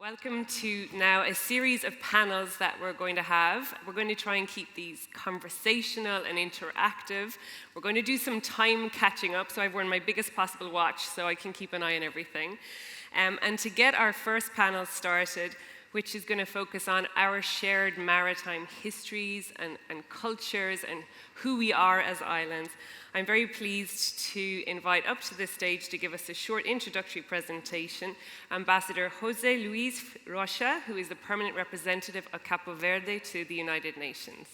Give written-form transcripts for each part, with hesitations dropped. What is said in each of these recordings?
Welcome to now a series of panels that we're going to have. We're going to try and keep these conversational and interactive. We're going to do some time catching up, so I've worn my biggest possible watch so I can keep an eye on everything. And to get our first panel started, which is going to focus on our shared maritime histories and cultures and who we are as islands, I'm very pleased to invite up to this stage to give us a short introductory presentation Ambassador José Luis Rocha, who is the permanent representative of Cabo Verde to the United Nations.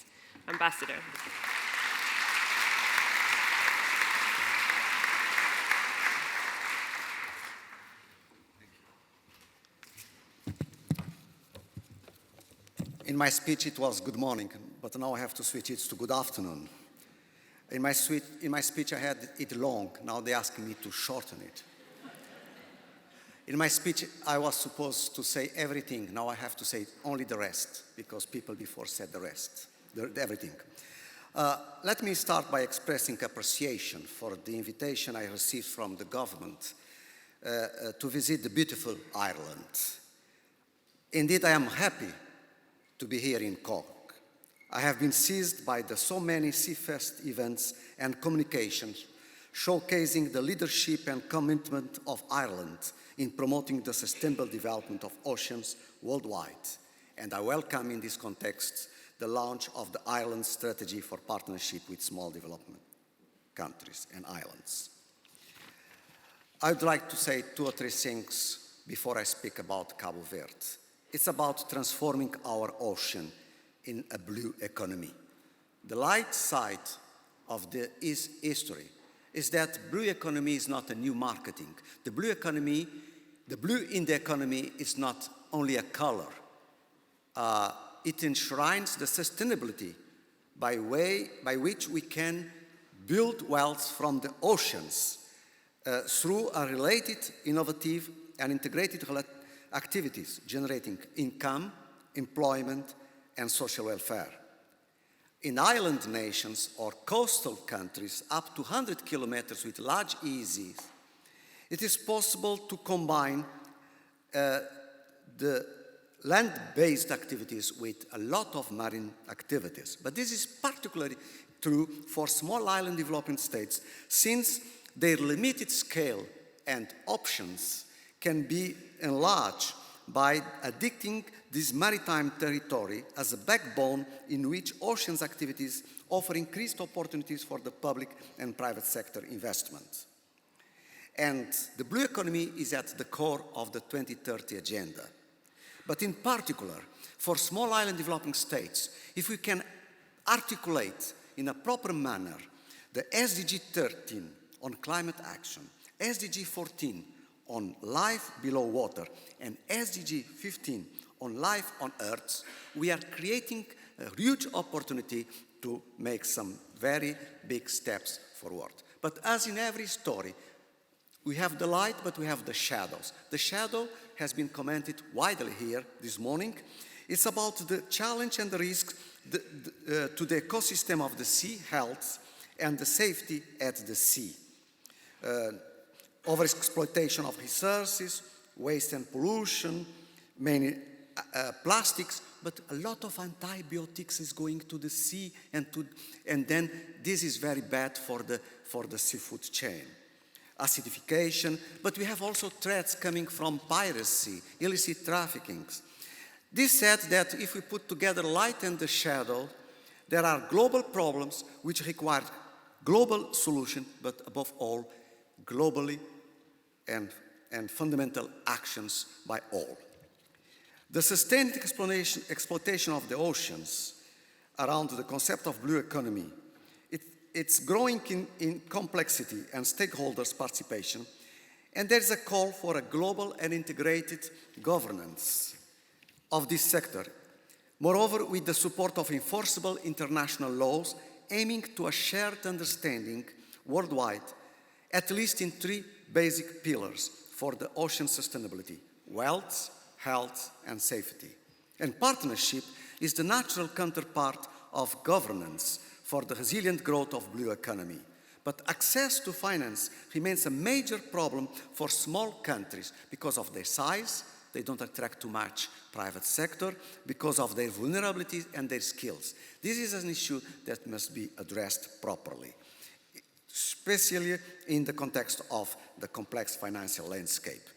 Ambassador. In my speech, it was good morning, but now I have to switch it to good afternoon. In my speech, I had it long. Now they're asking me to shorten it. In my speech, I was supposed to say everything. Now I have to say only the rest, because people before said the rest, everything. Let me start by expressing appreciation for the invitation I received from the government to visit the beautiful Ireland. Indeed, I am happy to be here in Cork. I have been seized by the so many Seafest events and communications showcasing the leadership and commitment of Ireland in promoting the sustainable development of oceans worldwide. And I welcome in this context the launch of the Ireland Strategy for Partnership with Small Development Countries and Islands. I would like to say 2 or 3 things before I speak about Cabo Verde. It's about transforming our ocean in a blue economy. The light side of the history is that blue economy is not a new marketing. The blue in the economy is not only a color. It enshrines the sustainability by which we can build wealth from the oceans through a related, innovative, and integrated activities generating income, employment, and social welfare. In island nations or coastal countries up to 100 kilometers with large EEZs, it is possible to combine the land-based activities with a lot of marine activities. But this is particularly true for small island developing states, since their limited scale and options can be enlarged by addicting this maritime territory as a backbone in which oceans activities offer increased opportunities for the public and private sector investment. And the blue economy is at the core of the 2030 agenda. But in particular, for small island developing states, if we can articulate in a proper manner the SDG 13 on climate action, SDG 14 on life below water, and SDG 15 on life on Earth, we are creating a huge opportunity to make some very big steps forward. But as in every story, we have the light, but we have the shadows. The shadow has been commented widely here this morning. It's about the challenge and the risk to the ecosystem of the sea health and the safety at the sea. Overexploitation of resources, waste and pollution, many plastics, but a lot of antibiotics is going to the sea, and then this is very bad for the seafood chain. Acidification, but we have also threats coming from piracy, illicit trafficking. This said that if we put together light and the shadow, there are global problems which require global solution, but above all, globally and fundamental actions by all. The sustained exploitation of the oceans around the concept of blue economy, it's growing in complexity and stakeholders' participation, and there's a call for a global and integrated governance of this sector. Moreover, with the support of enforceable international laws aiming to a shared understanding worldwide, at least in 3 basic pillars for the ocean sustainability: wealth, health, and safety. And partnership is the natural counterpart of governance for the resilient growth of blue economy. But access to finance remains a major problem for small countries because of their size They don't attract too much private sector because of their vulnerabilities and their skills. This is an issue that must be addressed properly, especially in the context of the complex financial landscape.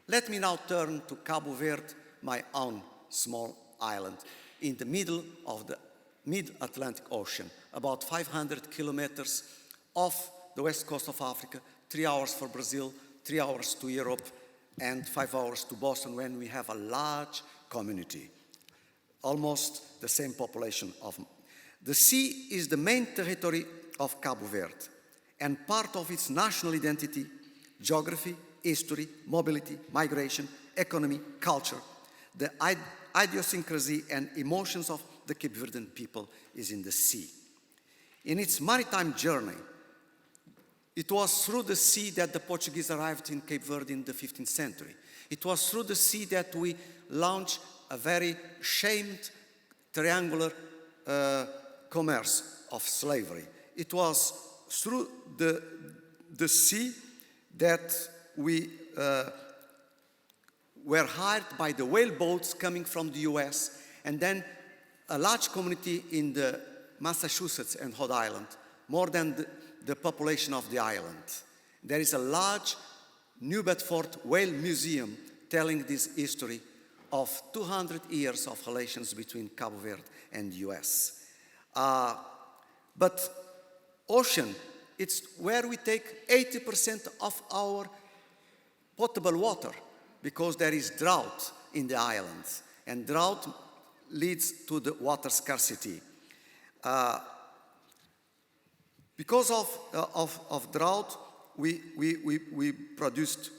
Let me now turn to Cabo Verde, my own small island in the middle of the mid-Atlantic Ocean, about 500 kilometers off the west coast of Africa, 3 hours for Brazil, 3 hours to Europe, and 5 hours to Boston, when we have a large community, almost the same population of. The sea is the main territory of Cabo Verde, and part of its national identity, geography, history, mobility, migration, economy, culture, the idiosyncrasy and emotions of the Cape Verdean people is in the sea. In its maritime journey, it was through the sea that the Portuguese arrived in Cape Verde in the 15th century. It was through the sea that we launched a very shamed triangular commerce of slavery. It was through the sea that we were hired by the whale boats coming from the US, and then a large community in the Massachusetts and Rhode Island, more than the population of the island. There is a large New Bedford Whale Museum telling this history of 200 years of relations between Cabo Verde and the US. But ocean, it's where we take 80% of our potable water, because there is drought in the islands, and drought leads to the water scarcity. Because of drought, we produced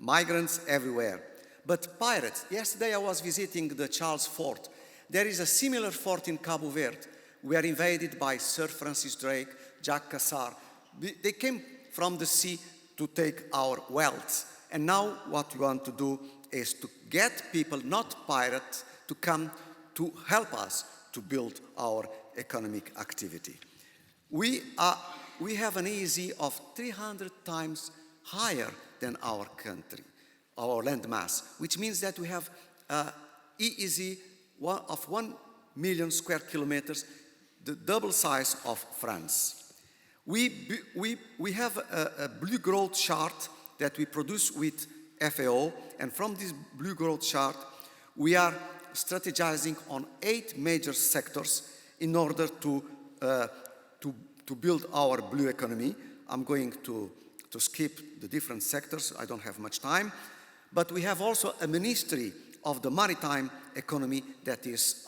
migrants everywhere. But pirates, yesterday I was visiting the Charles Fort. There is a similar fort in Cabo Verde. We are invaded by Sir Francis Drake, Jack Cassar. They came from the sea to take our wealth. And now what we want to do is to get people, not pirates, to come to help us to build our economic activity. We have an EEZ of 300 times higher than our country, our land mass, which means that we have EEZ of 1 million square kilometers, the double size of France. We have a blue growth chart that we produce with FAO, and from this blue growth chart, we are strategizing on 8 major sectors in order to build our blue economy. I'm going to skip the different sectors, I don't have much time, but we have also a ministry of the maritime economy that is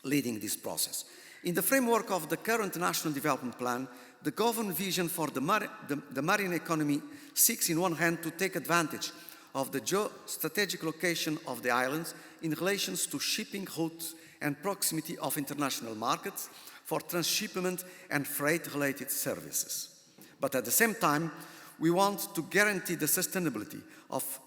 leading this process. In the framework of the current National Development Plan, the government vision for the marine economy seeks, in one hand, to take advantage of the geostrategic location of the islands in relation to shipping routes and proximity of international markets for transshipment and freight-related services. But at the same time, we want to guarantee the sustainability of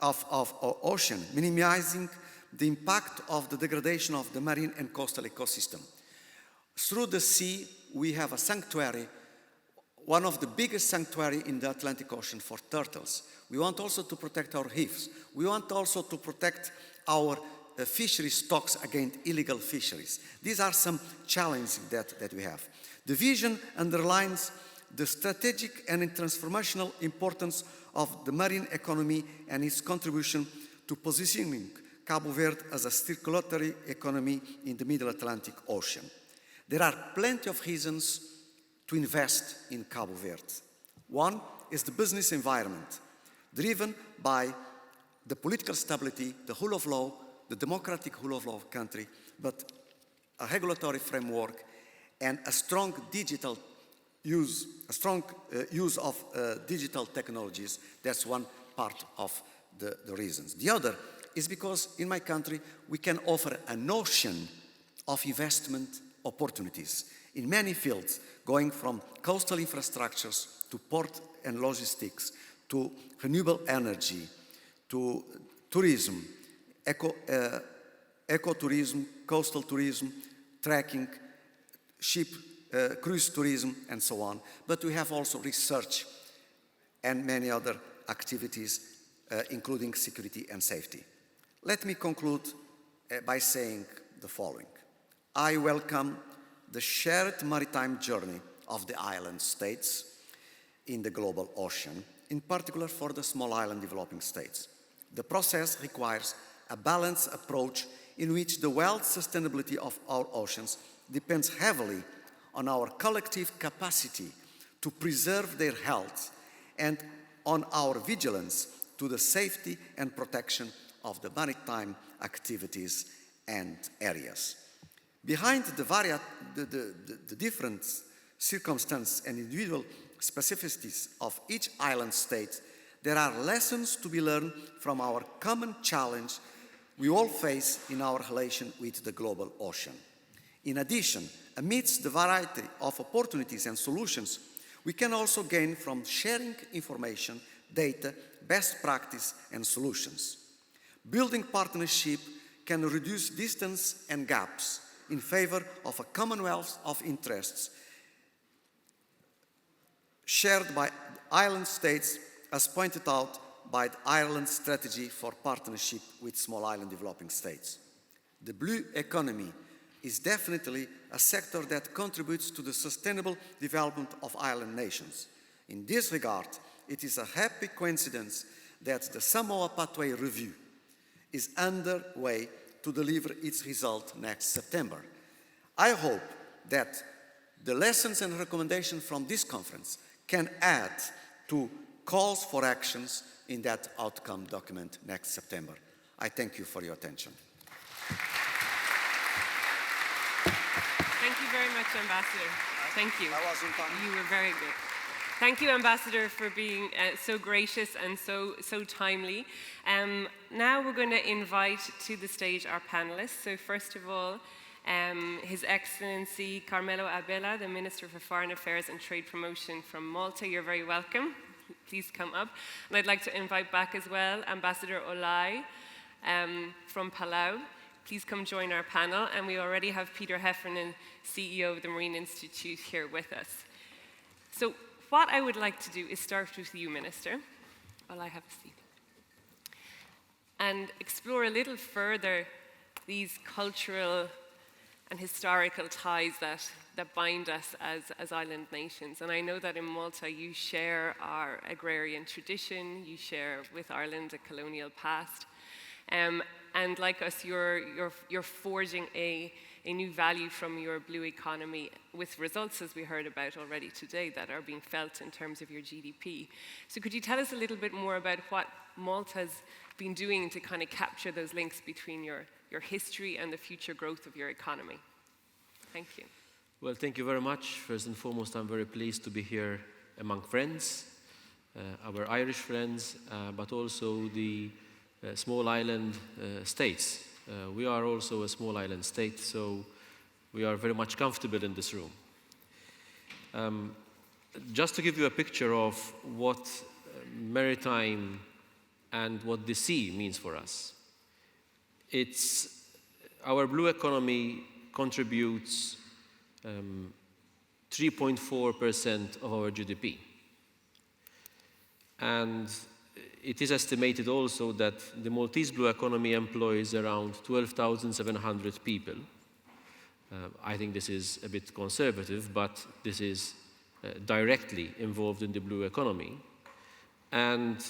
our ocean, minimizing the impact of the degradation of the marine and coastal ecosystem. Through the sea, we have a sanctuary, one of the biggest sanctuaries in the Atlantic Ocean for turtles. We want also to protect our reefs. We want also to protect our fishery stocks against illegal fisheries. These are some challenges that we have. The vision underlines the strategic and transformational importance of the marine economy and its contribution to positioning Cabo Verde as a circulatory economy in the Middle Atlantic Ocean. There are plenty of reasons to invest in Cabo Verde. One is the business environment, driven by the political stability, the rule of law, the democratic rule of law of country, but a regulatory framework and a strong digital use, use of digital technologies. That's one part of the reasons. The other is because in my country we can offer an ocean of investment opportunities in many fields, going from coastal infrastructures to port and logistics, to renewable energy, to tourism, ecotourism, coastal tourism, trekking, ship, cruise tourism, and so on. But we have also research and many other activities including security and safety. Let me conclude by saying the following. I welcome the shared maritime journey of the island states in the global ocean, in particular for the small island developing states. The process requires a balanced approach in which the wealth sustainability of our oceans depends heavily on our collective capacity to preserve their health and on our vigilance to the safety and protection of the maritime activities and areas. Behind the different circumstances and individual specificities of each island state, there are lessons to be learned from our common challenge we all face in our relation with the global ocean. In addition, amidst the variety of opportunities and solutions, we can also gain from sharing information, data, best practice, and solutions. Building partnership can reduce distance and gaps in favor of a commonwealth of interests shared by island states, as pointed out by the Ireland Strategy for Partnership with Small Island Developing States. The blue economy is definitely a sector that contributes to the sustainable development of island nations. In this regard, it is a happy coincidence that the Samoa Pathway Review is underway to deliver its result next September. I hope that the lessons and recommendations from this conference can add to calls for actions in that outcome document next September. I thank you for your attention. Thank you very much, Ambassador. Thank you. I was in time. You were very good. Thank you, Ambassador, for being so gracious and so timely. Now we're going to invite to the stage our panelists. So first of all, His Excellency Carmelo Abela, the Minister for Foreign Affairs and Trade Promotion from Malta. You're very welcome. Please come up. And I'd like to invite back as well Ambassador Olai from Palau. Please come join our panel. And we already have Peter Heffernan, CEO of the Marine Institute, here with us. So what I would like to do is start with you, Minister. Olai, have a seat. And explore a little further these cultural and historical ties that bind us as island nations. And I know that in Malta you share our agrarian tradition, you share with Ireland a colonial past, and like us, you're forging a new value from your blue economy with results, as we heard about already today, that are being felt in terms of your GDP. So could you tell us a little bit more about what Malta's been doing to kind of capture those links between your history and the future growth of your economy? Thank you. Well, thank you very much. First and foremost, I'm very pleased to be here among friends, our Irish friends, but also the small island states. We are also a small island state, so we are very much comfortable in this room. Just to give you a picture of what maritime and what the sea means for us. Our blue economy contributes 3.4% of our GDP. And it is estimated also that the Maltese blue economy employs around 12,700 people. I think this is a bit conservative, but this is directly involved in the blue economy. And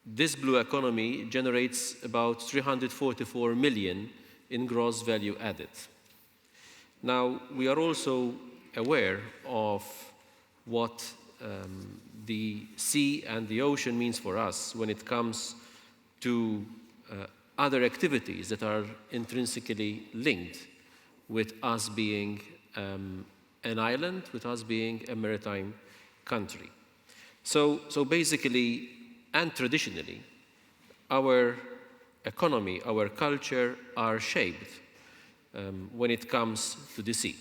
this blue economy generates about 344 million in gross value added. Now, we are also aware of what the sea and the ocean means for us when it comes to other activities that are intrinsically linked with us being an island, with us being a maritime country. So basically, and traditionally, our economy, our culture are shaped when it comes to the sea.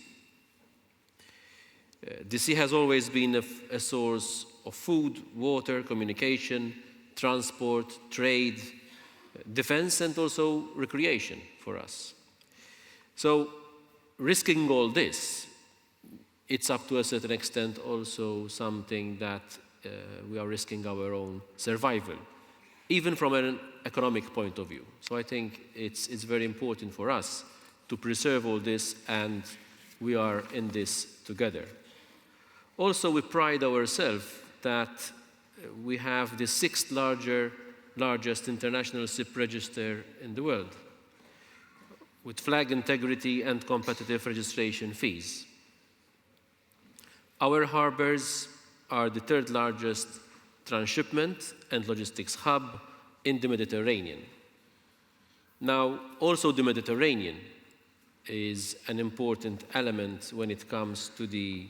The sea has always been a source of food, water, communication, transport, trade, defense, and also recreation for us. So risking all this, it's up to a certain extent also something that we are risking our own survival even from an economic point of view. So I think it's very important for us to preserve all this, and we are in this together. Also, we pride ourselves that we have the 6th largest international ship register in the world, with flag integrity and competitive registration fees. Our harbors are the 3rd largest transshipment and logistics hub in the Mediterranean. Now, also the Mediterranean is an important element when it comes to the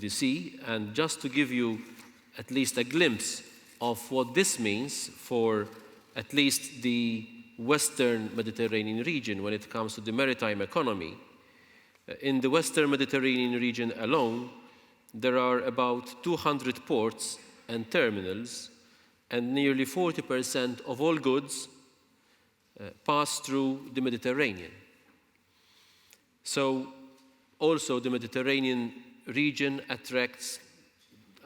sea. And just to give you at least a glimpse of what this means for at least the Western Mediterranean region when it comes to the maritime economy, in the Western Mediterranean region alone, there are about 200 ports and terminals, and nearly 40% of all goods pass through the Mediterranean. So also the Mediterranean region attracts,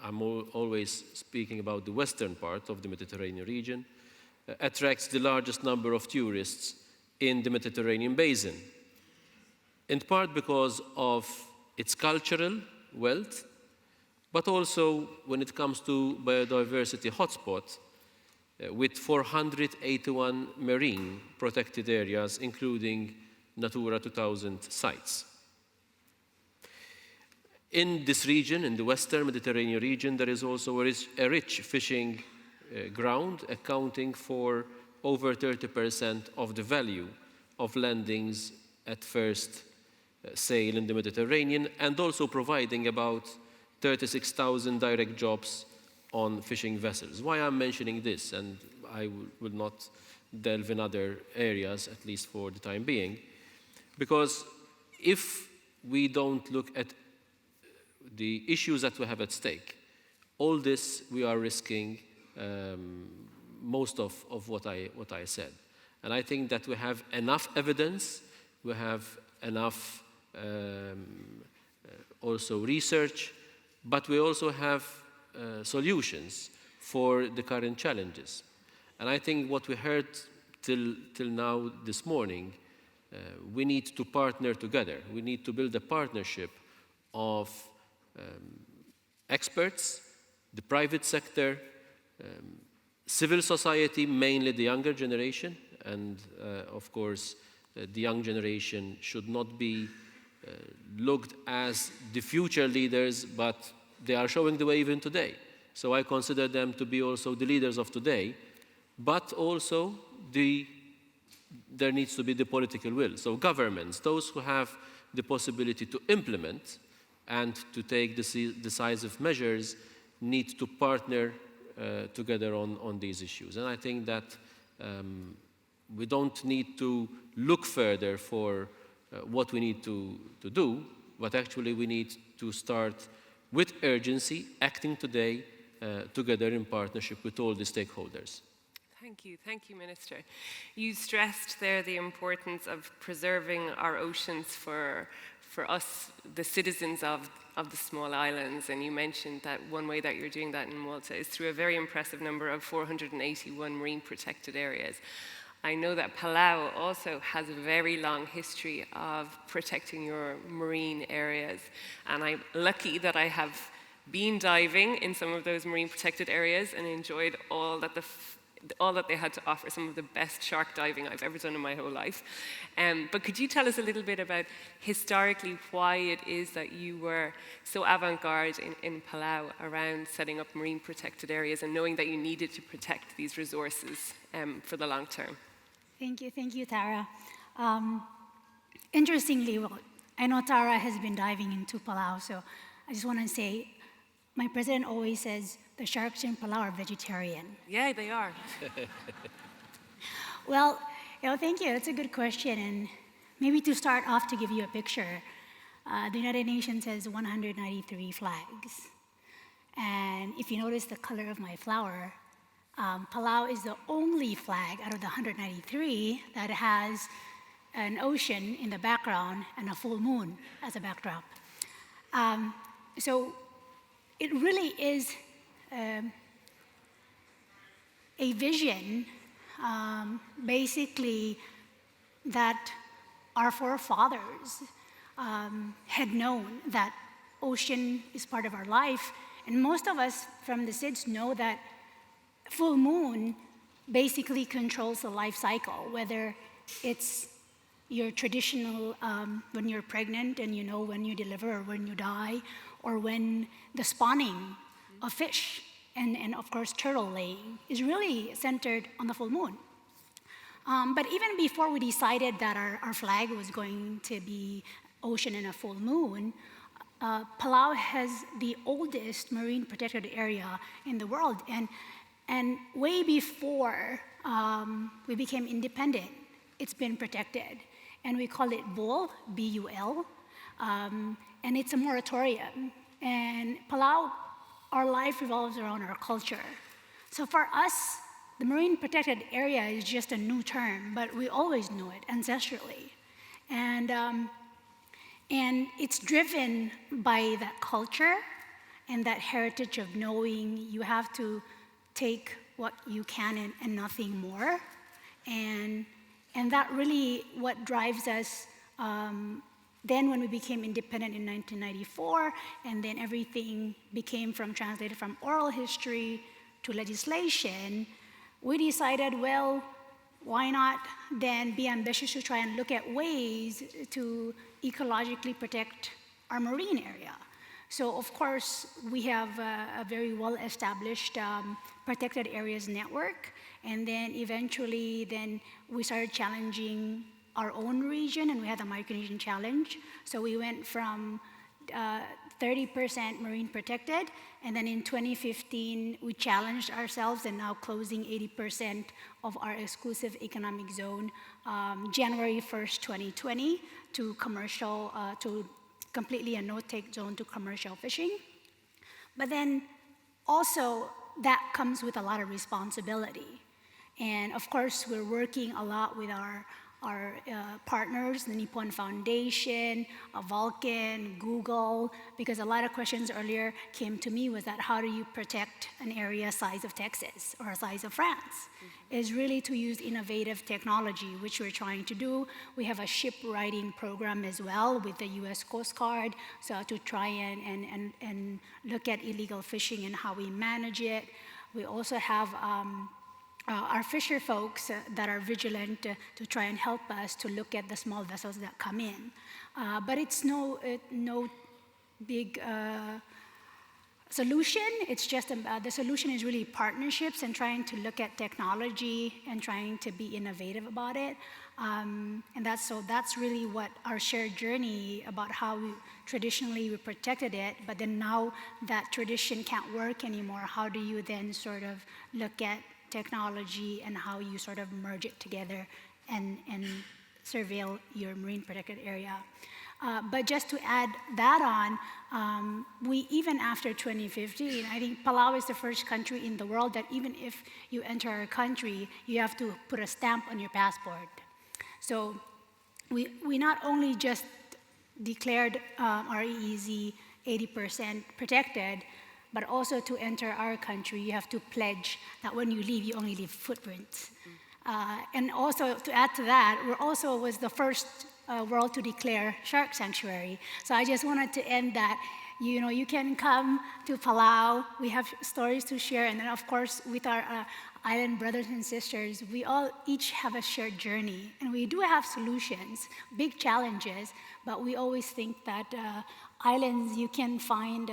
I'm always speaking about the western part of the Mediterranean region, attracts the largest number of tourists in the Mediterranean basin, in part because of its cultural wealth, but also when it comes to biodiversity hotspot, with 481 marine protected areas, including Natura 2000 sites. In this region, in the Western Mediterranean region, there is also a rich fishing ground, accounting for over 30% of the value of landings at first sail in the Mediterranean, and also providing about 36,000 direct jobs on fishing vessels. Why I'm mentioning this, and I will not delve in other areas, at least for the time being, because if we don't look at the issues that we have at stake, all this we are risking most of what I said. And I think that we have enough evidence, we have enough also research, but we also have solutions for the current challenges. And I think what we heard till now this morning, we need to partner together. We need to build a partnership of experts, the private sector, civil society, mainly the younger generation, and of course, the young generation should not be looked as the future leaders, but they are showing the way even today. So I consider them to be also the leaders of today, but also there needs to be the political will. So governments, those who have the possibility to implement and to take decisive measures, need to partner together on these issues. And I think that we don't need to look further for what we need to do, but actually we need to start with urgency, acting today together in partnership with all the stakeholders. Thank you, Minister. You stressed there the importance of preserving our oceans for us, the citizens of the small islands, and you mentioned that one way that you're doing that in Malta is through a very impressive number of 481 marine protected areas. I know that Palau also has a very long history of protecting your marine areas, and I'm lucky that I have been diving in some of those marine protected areas and enjoyed all that they had to offer, some of the best shark diving I've ever done in my whole life. But could you tell us a little bit about historically why it is that you were so avant-garde in Palau around setting up marine protected areas and knowing that you needed to protect these resources for the long term? Thank you, Tara. Interestingly, well, I know Tara has been diving into Palau, so I just want to say, my president always says the sharks in Palau are vegetarian. Yeah, they are. Well, thank you. That's a good question. And maybe to start off, to give you a picture, the United Nations has 193 flags. And if you notice the color of my flower, Palau is the only flag out of the 193 that has an ocean in the background and a full moon as a backdrop. So it really is a a vision, basically, that our forefathers had known that ocean is part of our life. And most of us from the SIDS know that full moon basically controls the life cycle, whether it's your traditional, when you're pregnant and you know when you deliver or when you die, or when the spawning of fish and of course turtle laying is really centered on the full moon. But even before we decided that our flag was going to be ocean and a full moon, Palau has the oldest marine protected area in the world. And way before we became independent, it's been protected. And we call it BUL, B-U-L, and it's a moratorium. And Palau, our life revolves around our culture. So for us, the marine protected area is just a new term, but we always knew it ancestrally. And it's driven by that culture and that heritage of knowing you have to take what you can and nothing more. And that really what drives us then when we became independent in 1994, and then everything became translated from oral history to legislation, we decided, well, why not then be ambitious to try and look at ways to ecologically protect our marine area? So of course, we have a very well-established protected areas network, and then eventually then we started challenging our own region, and we had the Micronesian Challenge. So we went from 30% marine protected, and then in 2015, we challenged ourselves and now closing 80% of our exclusive economic zone, January 1st, 2020, to commercial, to completely a no-take zone to commercial fishing. But then also, that comes with a lot of responsibility. And of course, we're working a lot with our partners, the Nippon Foundation, Vulcan, Google, because a lot of questions earlier came to me was that how do you protect an area size of Texas or size of France? Mm-hmm. Is really to use innovative technology, which we're trying to do. We have a ship riding program as well with the US Coast Guard, so to try and look at illegal fishing and how we manage it. We also have our fisher folks that are vigilant to try and help us to look at the small vessels that come in. But it's no big solution. It's just the solution is really partnerships and trying to look at technology and trying to be innovative about it. And that's really what our shared journey about how traditionally we protected it, but then now that tradition can't work anymore, how do you then sort of look at technology and how you sort of merge it together and surveil your marine protected area. But just to add that on, we even after 2015, I think Palau is the first country in the world that even if you enter our country, you have to put a stamp on your passport. So we not only just declared our EEZ 80% protected, but also to enter our country, you have to pledge that when you leave, you only leave footprints. And also to add to that, we also was the first world to declare shark sanctuary. So I just wanted to end that, you can come to Palau, we have stories to share, and then of course with our island brothers and sisters, we all each have a shared journey, and we do have solutions, big challenges, but we always think that islands, you can find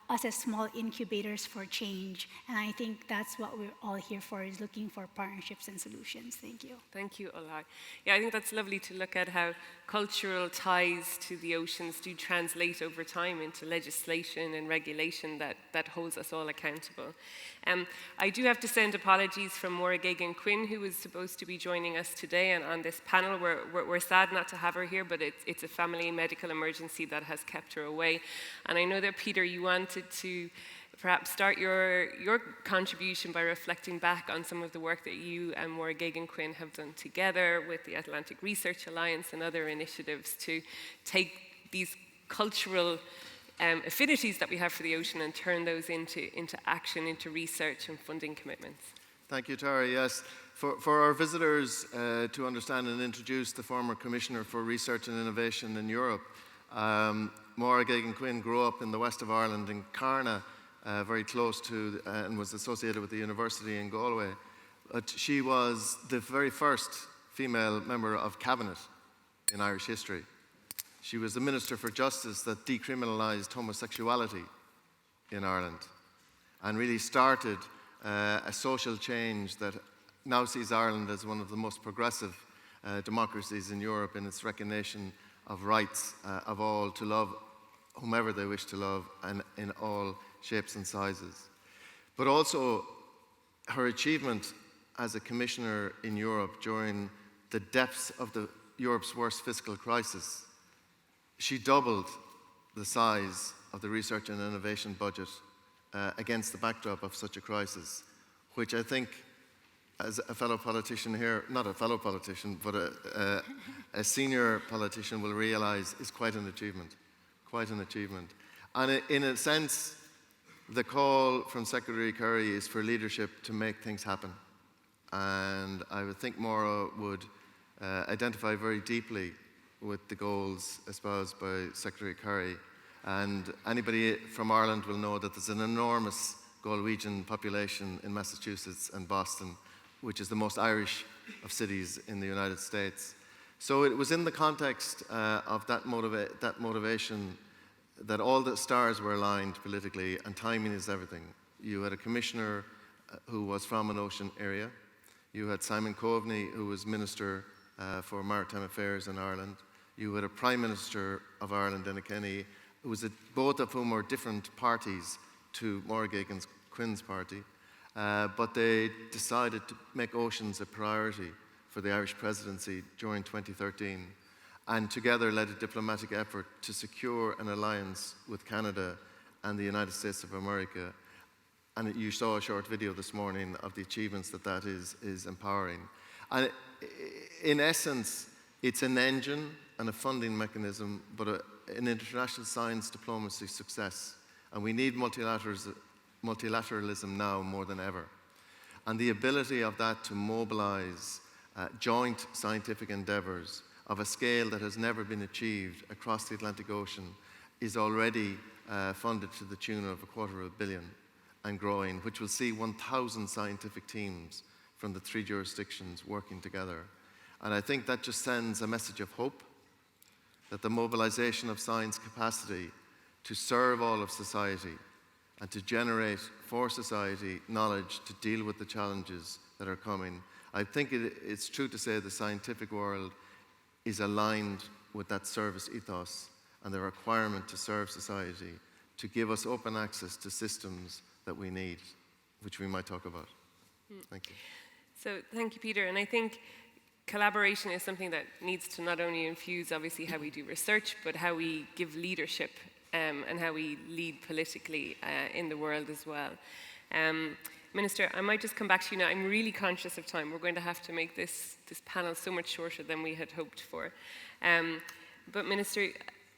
us as small incubators for change. And I think that's what we're all here for, is looking for partnerships and solutions. Thank you. Thank you, Olai. Yeah, I think that's lovely to look at how cultural ties to the oceans do translate over time into legislation and regulation that holds us all accountable. I do have to send apologies from Maura Gagan-Quinn, who was supposed to be joining us today and on this panel. We're sad not to have her here, but it's a family medical emergency that has kept her away. And I know that, Peter, you wanted to perhaps start your contribution by reflecting back on some of the work that you and Maura Gagan-Quinn have done together with the Atlantic Research Alliance and other initiatives to take these cultural affinities that we have for the ocean and turn those into action, into research and funding commitments. Thank you, Tara. Yes, for our visitors to understand and introduce the former Commissioner for Research and Innovation in Europe, Máire Geoghegan Quinn grew up in the west of Ireland in Carna, very close to and was associated with the university in Galway. But she was the very first female member of cabinet in Irish history. She was the Minister for Justice that decriminalised homosexuality in Ireland and really started a social change that now sees Ireland as one of the most progressive democracies in Europe in its recognition of rights of all to love whomever they wish to love and in all shapes and sizes. But also her achievement as a commissioner in Europe during the depths of Europe's worst fiscal crisis. She doubled the size of the research and innovation budget against the backdrop of such a crisis, which I think, as a fellow politician here, not a fellow politician, but a senior politician will realize is quite an achievement, And in a sense, the call from Secretary Curry is for leadership to make things happen. And I would think Máire would identify very deeply with the goals espoused by Secretary Curry. And anybody from Ireland will know that there's an enormous Galwegian population in Massachusetts and Boston, which is the most Irish of cities in the United States. So it was in the context of that motivation that all the stars were aligned politically, and timing is everything. You had a commissioner who was from an ocean area. You had Simon Coveney, who was Minister for Maritime Affairs in Ireland. You had a Prime Minister of Ireland, Enda Kenny, who was both of whom were different parties to Máire Geoghegan Quinn's party. But they decided to make oceans a priority for the Irish presidency during 2013, and together led a diplomatic effort to secure an alliance with Canada and the United States of America. And you saw a short video this morning of the achievements that is empowering. And in essence, it's an engine and a funding mechanism, but an international science diplomacy success. And we need multilateralism now more than ever. And the ability of that to mobilize joint scientific endeavors of a scale that has never been achieved across the Atlantic Ocean is already funded to the tune of $250 million and growing, which will see 1,000 scientific teams from the 3 jurisdictions working together. And I think that just sends a message of hope that the mobilization of science capacity to serve all of society and to generate for society knowledge to deal with the challenges that are coming. I think it's true to say the scientific world is aligned with that service ethos and the requirement to serve society, to give us open access to systems that we need, which we might talk about. Thank you. So thank you, Peter. And I think collaboration is something that needs to not only infuse, obviously, how we do research, but how we give leadership and how we lead politically in the world as well. Minister, I might just come back to you now. I'm really conscious of time. We're going to have to make this panel so much shorter than we had hoped for. But Minister,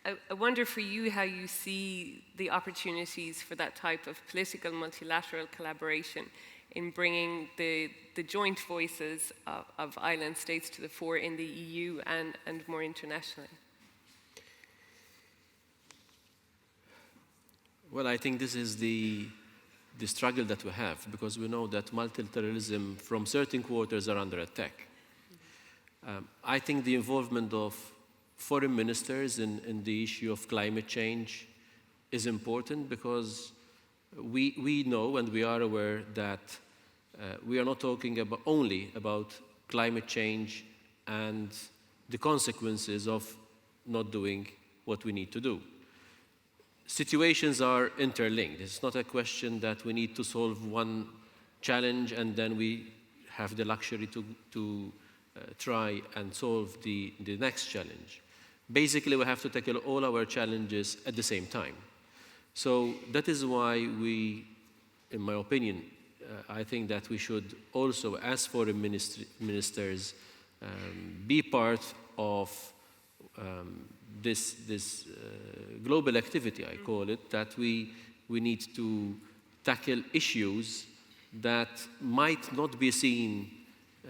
I wonder for you how you see the opportunities for that type of political multilateral collaboration in bringing the joint voices of island states to the fore in the EU and more internationally. Well, I think this is the struggle that we have, because we know that multilateralism from certain quarters are under attack. I think the involvement of foreign ministers in the issue of climate change is important, because we know and we are aware that we are not talking only about climate change and the consequences of not doing what we need to do. Situations are interlinked. It's not a question that we need to solve one challenge and then we have the luxury to try and solve the next challenge. Basically, we have to tackle all our challenges at the same time. So that is why we, in my opinion, I think that we should also, as foreign ministers, be part of this global activity, I call it, that we need to tackle issues that might not be seen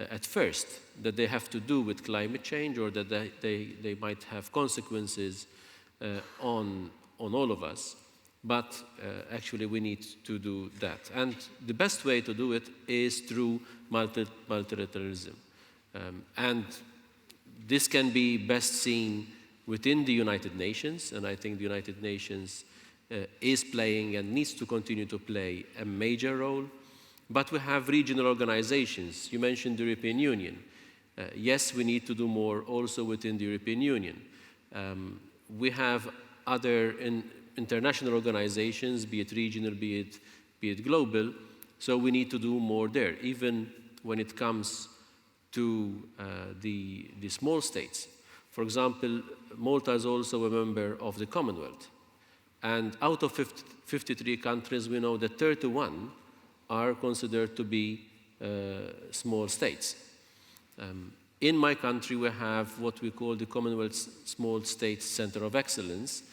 at first, that they have to do with climate change or that they might have consequences on all of us. But actually, we need to do that. And the best way to do it is through multilateralism. And this can be best seen within the United Nations, and I think the United Nations is playing and needs to continue to play a major role. But we have regional organizations. You mentioned the European Union. Yes, we need to do more also within the European Union. We have other international organizations, be it regional, be it global, so we need to do more there, even when it comes to the small states. For example, Malta is also a member of the Commonwealth. And out of 53 countries, we know that 31 are considered to be small states. In my country, we have what we call the Commonwealth Small States Center of Excellence.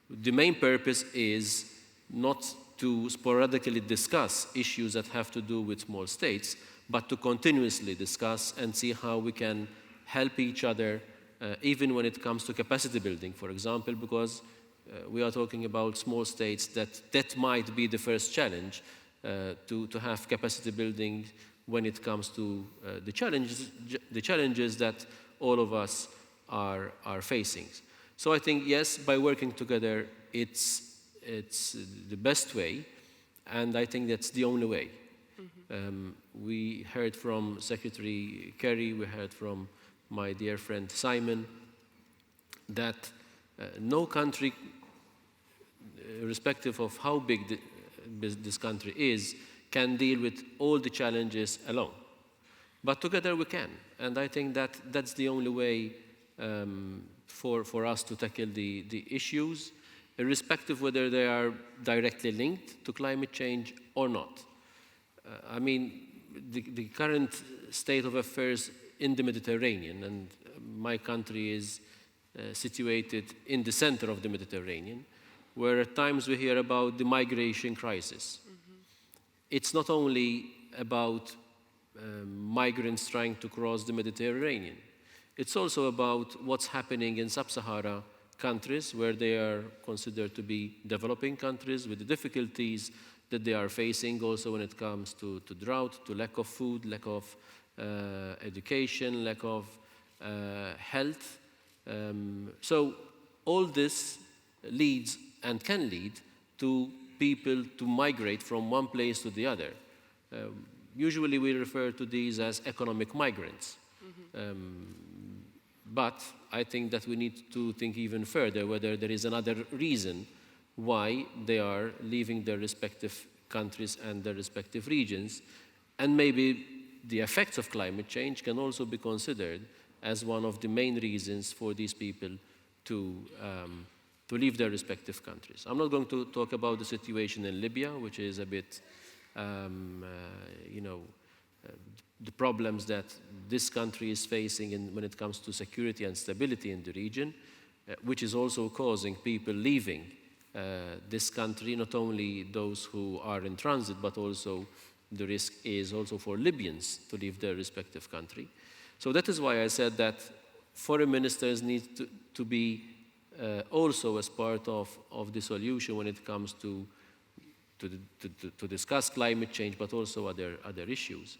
The main purpose is not to sporadically discuss issues that have to do with small states, but to continuously discuss and see how we can help each other, even when it comes to capacity building, for example, because we are talking about small states that might be the first challenge to have capacity building when it comes to the challenges that all of us are facing. So I think, yes, by working together, it's the best way, and I think that's the only way. Mm-hmm. We heard from Secretary Kerry, we heard from my dear friend Simon, that no country, irrespective of how big this country is, can deal with all the challenges alone. But together we can, and I think that's the only way for us to tackle the issues, irrespective whether they are directly linked to climate change or not. I mean, the current state of affairs in the Mediterranean, and my country is situated in the center of the Mediterranean, where at times we hear about the migration crisis. Mm-hmm. It's not only about migrants trying to cross the Mediterranean. It's also about what's happening in sub-Saharan countries, where they are considered to be developing countries with the difficulties that they are facing also when it comes to drought, to lack of food, lack of education, lack of health. So all this leads and can lead to people to migrate from one place to the other. Usually we refer to these as economic migrants. Mm-hmm. But I think that we need to think even further whether there is another reason why they are leaving their respective countries and their respective regions. And maybe the effects of climate change can also be considered as one of the main reasons for these people to leave their respective countries. I'm not going to talk about the situation in Libya, which is a bit, the problems that this country is facing when it comes to security and stability in the region, which is also causing people leaving this country, not only those who are in transit, but also the risk is also for Libyans to leave their respective country. So that is why I said that foreign ministers need to be also as part of the solution when it comes to discuss climate change, but also other issues.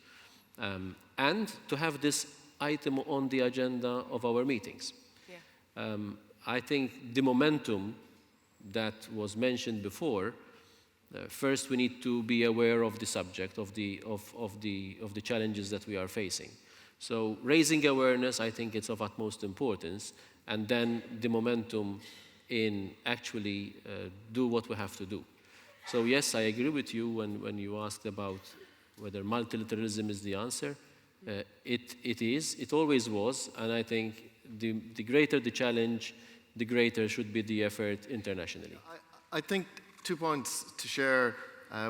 And to have this item on the agenda of our meetings. Yeah. I think the momentum that was mentioned before, first we need to be aware of the subject, of the challenges that we are facing. So raising awareness, I think it's of utmost importance, and then the momentum in actually do what we have to do. So yes, I agree with you when you asked about whether multilateralism is the answer. It is, it always was, and I think the greater the challenge, the greater should be the effort internationally. I think 2 points to share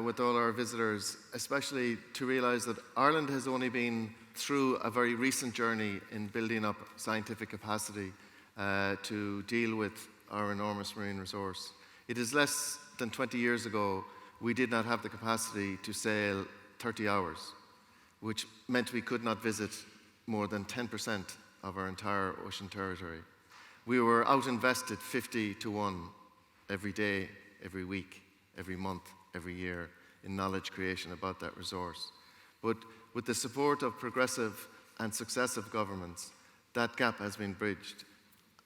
with all our visitors, especially to realize that Ireland has only been through a very recent journey in building up scientific capacity to deal with our enormous marine resource. It is less than 20 years ago we did not have the capacity to sail 30 hours, which meant we could not visit more than 10% of our entire ocean territory. We were out-invested 50-1 every day, every week, every month, every year in knowledge creation about that resource. But with the support of progressive and successive governments, that gap has been bridged,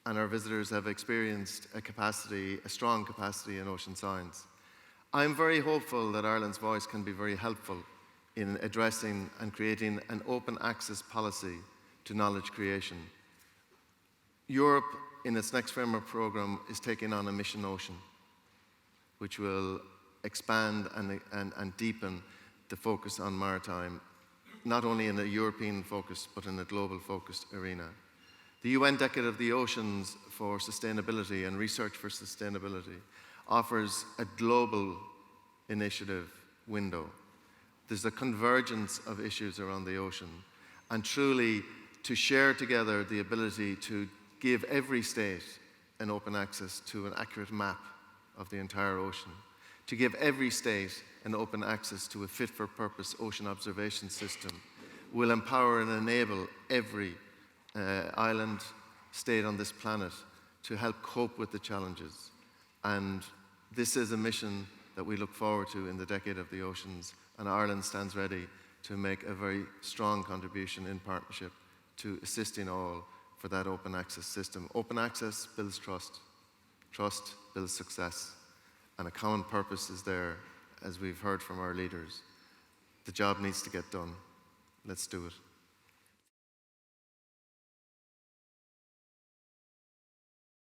and our visitors have experienced a strong capacity in ocean science. I'm very hopeful that Ireland's voice can be very helpful in addressing and creating an open access policy to knowledge creation. Europe, in its next framework programme, is taking on a Mission Ocean, which will expand and deepen the focus on maritime, not only in a European focus, but in a global focused arena. The UN Decade of the Oceans for Sustainability and Research for Sustainability offers a global initiative window. There's a convergence of issues around the ocean, and truly to share together the ability to give every state an open access to an accurate map of the entire ocean, to give every state an open access to a fit-for-purpose ocean observation system will empower and enable every island state on this planet to help cope with the challenges. And this is a mission that we look forward to in the Decade of the Oceans, and Ireland stands ready to make a very strong contribution in partnership to assisting all for that open access system. Open access builds trust. Trust builds success. And a common purpose is there, as we've heard from our leaders. The job needs to get done. Let's do it.